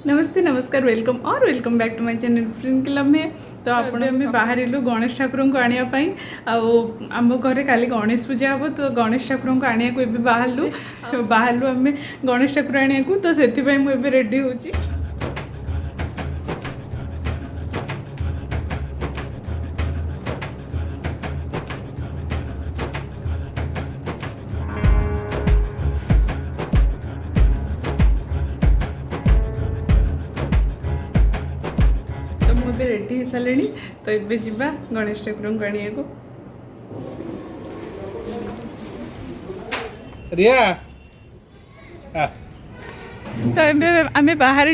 नमस्ते नमस्कार welcome back to my channel friend club में। तो आप बाहर गणेश ठाकुर को आने आम घर काली गणेश पूजा हम तो गणेश ठाकुर को आने को बाहरलु आम गणेश ठाकुर आने को तो से मुझे रेडी हो रेडी हो सारे तो ये जावा गणेश ठाकुर को आने को। रिया तो आम बाहर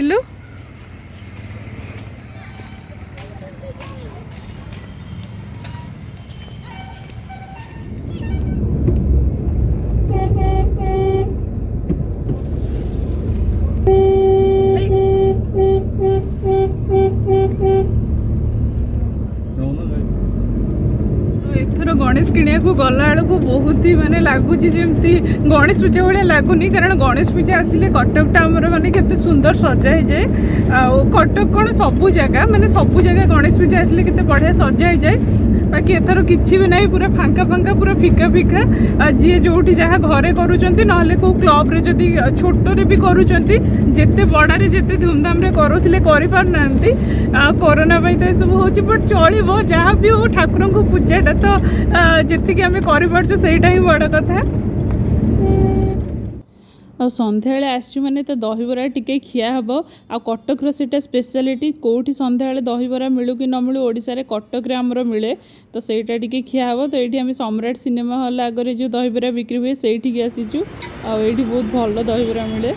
गणेश किणा को गला बेलू बहुत ही माने लगुच जमी गणेश पूजा भाया लगुनि कारण गणेश पूजा आसिले कटकटा आमर माने केते सुंदर सजा है जाए कटक कौन सबू जगह माने सबू जगह गणेश पूजा आसिले केते बढ़िया सजा है जाए। बाकी एथर किसी भी नहीं पूरा फांका फांका पूरा फिका फिका जी जो जहाँ घरे करुँच ना कौ क्लब रे जदि छोटे भी करुँच जिते बड़े जिते धूमधाम करुले कोरोना तो यह सब हो बट चलो जहाँ भी हो ठाकुर को पूजाटा तो जी आम कर ही बड़ कथा। आ संध्या आसचु माने तो दहीबरा टिके खिया हम आ कटकर सेटा स्पेशलिटी कौटी संध्या दहीबरा मिलू कि न मिलू ओडिशा रे कटक रे हमर मिले तो सेटा टिके खिया हम। तो ये आम सम्राट सिनेमा हॉल आगे जो दहीबरा बिक्री हुए से आसीचु आ बहुत भल दहीबरा मिले।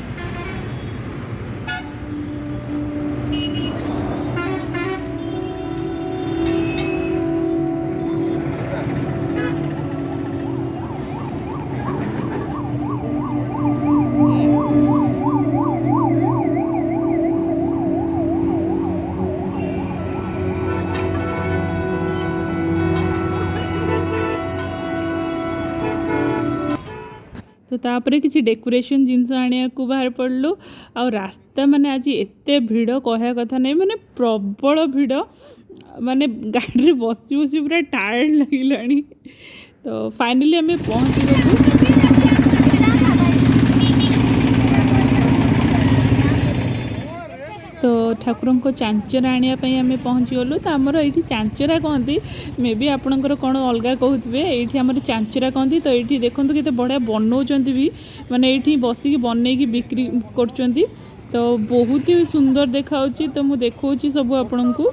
तो तापर किसी डेकोरेशन जिनस आने को बाहर पड़लु आ रास्ता माने आज एत भिड़ कह कथा नहीं माने प्रबल भिड़ माने गाड़ी बसी बसी पूरा टायर्ड लगे। तो फाइनली आम पहुँची गलु तो ठाकुर को चांचरा आने आम पहुँची गलु। तो आमर ये चांचरा कहती मे भी आपणकर कौन अलग कहते ये आम चांचरा कहती। तो ये देखो केते बढ़िया बनाऊँ भी माने ये बसिक बनईकी बिक्री कर तो बहुत ही सुंदर देखा। तो मुझे देखा सब आपण को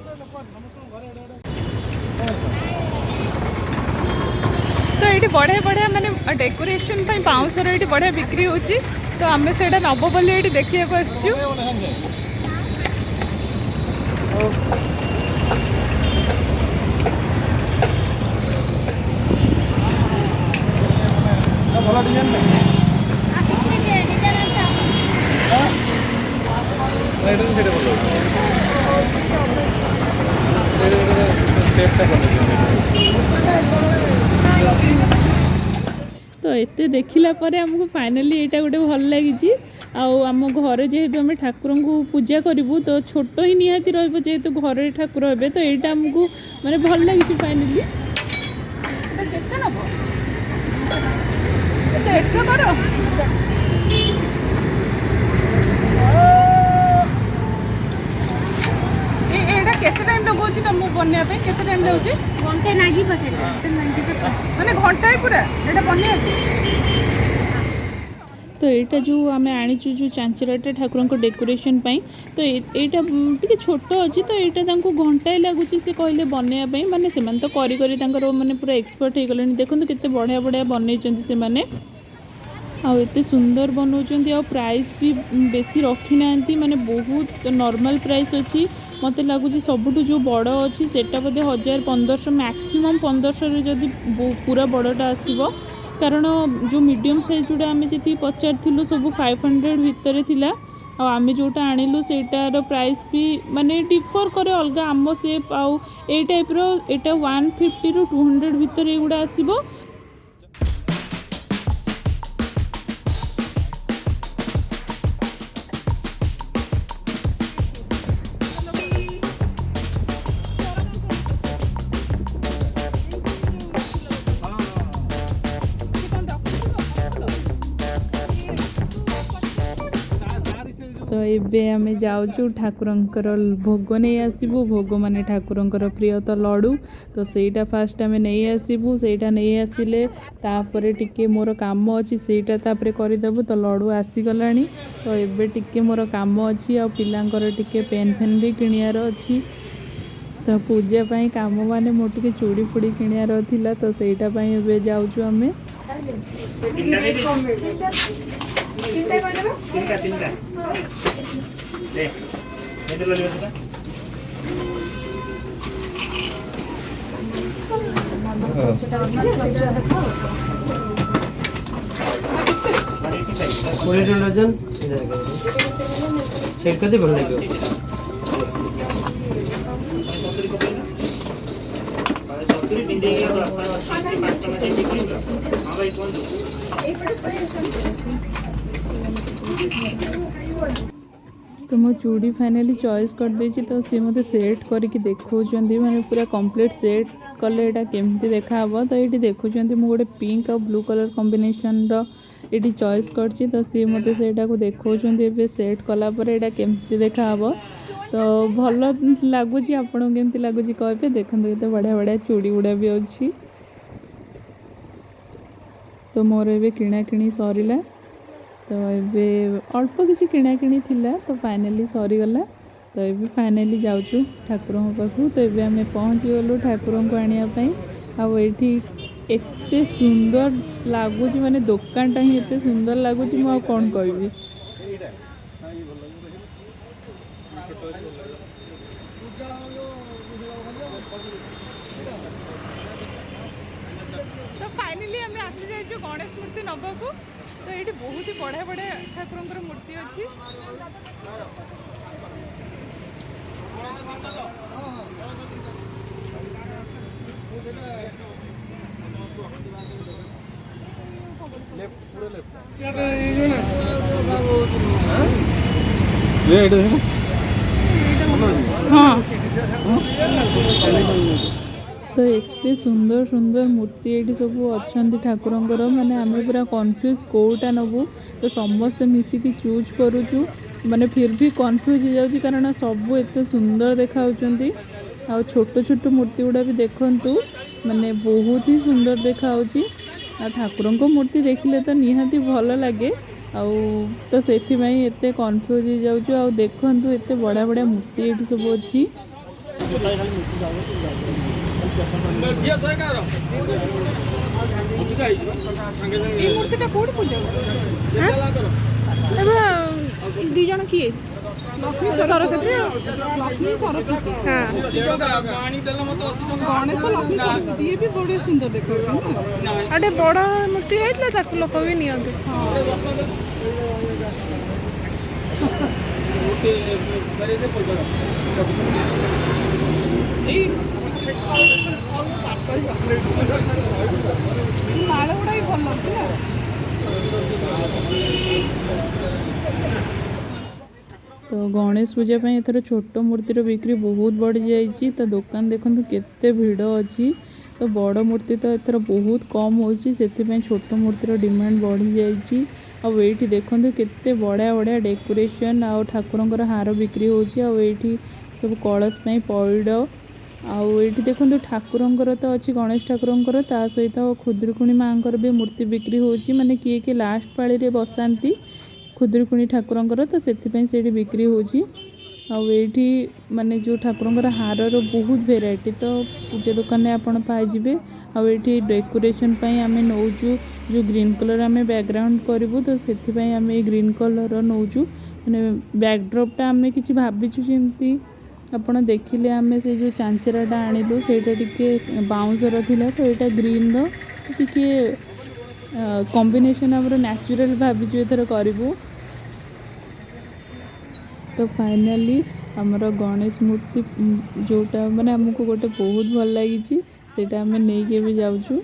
तो ये बढ़िया बढ़िया माने डेकोरेशन बाउंसर ये बढ़िया बिक्री हो तो आम से नब बोली ये देखा आसचु। तो एते देखिला परे हमको फाइनली एटा गोटे भल लगी आम घर जेहेतु आम ठाकुर को पूजा करूँ तो छोट ही निहाती जेहेतु घर ठाकुर हे तो यहाँ आमको माने भल लगी फाइनली। केते टाइम लगुच तुम बनने केते टाइम लगे घंटे माने घंटा ही पूरा ये बन तो यहाँ जो आम आनीचु जो चांचराटा ठाकुर को डेकोरेशन पाई तो यहाँ टे छोट अच्छी तो यहाँ घंटाए लगुच से कहले बनवाई माने से तो करी करी माने पूरा एक्सपर्ट हो गले। देखो केते बढ़िया बढ़िया बनई से माने आते सुंदर बनाऊँ आ प्राइस भी बेसी रखी ना माने बहुत नॉर्मल प्राइस अच्छी मत लगुच सबुठ जो बड़ अच्छी सेटा बोधे 1000-1500 मैक्सिमम 1500 जदि पूरा बड़टा आसो कारण जो मीडियम साइज जोड़ा आम जी पचारूँ सब 500 भितर थिला आम जोटा आणिलु सेटार प्राइस भी माने डिफर करे अलग आम सेप आउ ए टाइप रो एटा 150 ରୁ 200 भितर एगुड़ा आसीबो। एबे आमे जाऊँ ठाकुरंकर भोग नहीं आसबू भोग माने ठाकुरंकर प्रिय तो लडू तो सेटा फास्ट आमे नहीं आसबू सेटा नहीं आसिले तापरे टिके मोर काम अच्छी सेटा तापरे करदेबू तो लडू आसीगला तो एबे टिके मोर काम अच्छी आ पिलांकर टिके पेन फेन भी किनियार अच्छी तो पूजा पाई काम माने मोर टिके चूड़ी फुड़ी किनियार थिला तो सेटा पाई एबे जाऊँ आमे डजन चेक करते भल लगे तो मो चूड़ी फाइनाली चॉइस कर देछि तो सी मते सेट करके देखौछंती माने पूरा कंप्लीट सेट कले एटा केमती देखा हबो तो एटी देखौछंती मो गोटे पिंक और ब्लू कलर कॉम्बिनेशन रो एटी चॉइस करछि तो सी मते सेटा को देखौछंती एबे सेट कला पर एटा केमती देखा हबो तो भल लागुछि आपन केमती लागुछि कहबे देखंतु केते बढ़िया बढ़िया चूड़ी गुडा भी अछि तो मोर एबे किणा किणी सरीला तो ये अल्प किसी किणा किणी थिला तो फाइनाली सरीगला तो ये फाइनाली जाऊँ ठाकुर पाखु तो ये आम पहुँची गलु ठाकुर को आने आठी एते सुंदर लगुच माने दुकानटा ही एते सुंदर लगुच मु कौन कहबी तो फाइनाली आम आसी जाइए गणेश मूर्ति नवा को तो ये बहुत ही बढ़िया बढ़िया ठाकुर मूर्ति अच्छी हाँ तो एते सुंदर सुंदर मूर्ति ये सब अच्छा ठाकुरंकर माने आमे पूरा कन्फ्यूज कोटा नबू तो समस्ते मिसिकी चूज करूचु माने फिर भी कन्फ्यूज हो जाउची कारण सब एते सुंदर देखा आ छोट छोट मूर्ति गुड़ा भी देखंतु माने बहुत ही सुंदर देखा आ ठाकुरंक मूर्ति देखिले तो निहाती भल लगे आ तो सेठी भाई एते कन्फ्यूज हो जाउचु आ देखंतु एते बड़ा बड़ा मूर्ति एठी सब अछि मूर्तिटा कोड पूजा दी जन किए लक्ष्मी सरस्वती लक्ष्मी सरस्वती हाँ गणेश लक्ष्मी सरस्वती ये भी बड़े सुंदर देखा अटे बड़ मूर्ति है लोक भी नियंतु माल गुड़ा भी भल लगता तो गणेश पूजा पे एथर छोट मूर्तिर बिक्री बहुत बढ़ी जाइए तो दुकान देखते केते भिड़ अच्छी तो बड़ मूर्ति तो एथर बहुत कम होची से छोट मूर्तिर डिमांड बढ़ी जाइए और ये देखते केते बढ़िया बढ़िया डेकोरेशन आ ठाकुरंकर हार बिक्री होची आ ये सब कलश पे पइड आउ ये देखो ठाकुरंकर तो अच्छी गणेश ठाकुरंकर ता सहित खुदुरकुणी माँकर भी मूर्ति बिक्री होची माने किए कि लास्ट पाली रे बसाती खुदुरकुणी ठाकुरंकर तो से बिक्री होची आउ ये माने जो ठाकुरंकर हारर बहुत भेराइटी तो पूजा दुकान में आपन पाइबे आउ ये डेकोरेशन पाई आमे नौचु जो ग्रीन कलर आमे बैकग्राउंड करूँ तो से आम ग्रीन कलर नौचु माने बैकड्रॉपटा आमे किछि भाबिछु जेमती आपण देखिले आमे से जो चांचराटा आनिलु सेटा टिके बाउंसर थिला तो एटा ग्रीन रो टिके कॉम्बिनेशन हमरो नेचुरल भाबिछु एथर करिवु तो फाइनली हमरो गणेश मूर्ति जोटा माने हमको गोटे बहुत भल लागिछि सेटा हमें नहीं के भी जाउछु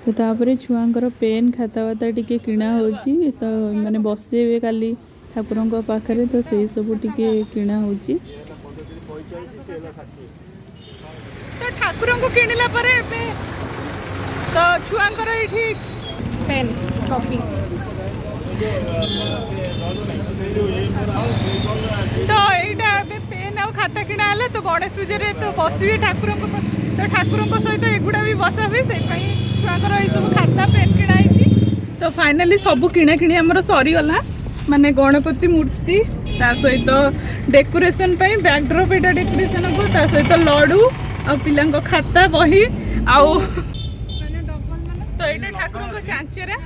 तो तापरे छुआंकर पेन खाता वाता टिके किणा होची तो माने बसेबे काली ठाकुरंक पाखरे तो से सब टिके किणा होची तो ठाकुरंक किणिला परे तो छुआंकर एठी पेन कॉपी तो यहाँ पेन आउ खाता किणा है तो गणेश पूजा तो बसवे ठाकुर तो ठाकुर सहित एगुड़ा भी बसा हुए से छुआर ये सब खाता पेन किणा तो फाइनाली सब किणा किणी आमर सरीगला माने गणपति मूर्ति ता सहित डेकोरेशन बैकड्रॉप एटा डेकोरेशन को ता सहित लड्डू आ पिलांको खाता बही आउ तो ये ठाकुर को चांचरा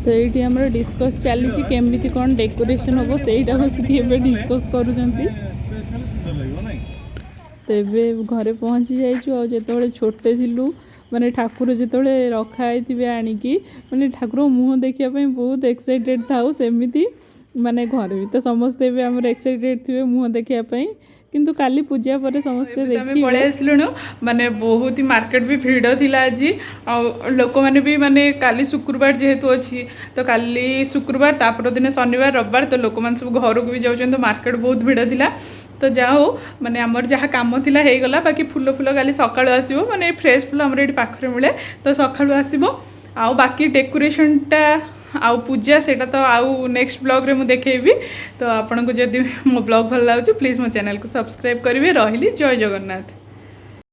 तो ये आमर डिस्कस चली केमी कौन डेकोरेशन हम से बसिक डिस्कस कर तो ये घरे पहुँची जाइए जो छोटे थिलु माने ठाकुर जो रखाई थे आणिकी माने ठाकुर मुँह देखापी बहुत एक्साइटेड था सेमती माने घर भी तो समस्ते भी आम एक्साइटेड थे मुँह देखापी किंतु काली पूजा पर समस्ते देखी पड़े आसलुणु माने बहुत ही मार्केट भी भिड़ थिला आज लोक मैंने भी माने काली शुक्रवार जेहेतु अच्छी तो काली शुक्रवार तापर दिन शनिवार रविवार तो लोक मैंने सब घर को भी जाऊँ तो मार्केट बहुत भिड़ थिला तो जाओ माने आमर जहाँ काम थिला हो गला बाकी फूल फूल काली सकाळु आसीबो माने फ्रेश फूल आमर ये पाखरे मिले तो सकाळु आसीबो आउ बाकी डेकोरेशनटा आउ पूजा सेटा तो आउ नेक्स्ट ब्लॉग रे मु देखेबी तो आपन को जदि मो ब्लॉग भल लागु प्लीज मो चैनल को सब्सक्राइब करिवे रहिली जय जगन्नाथ।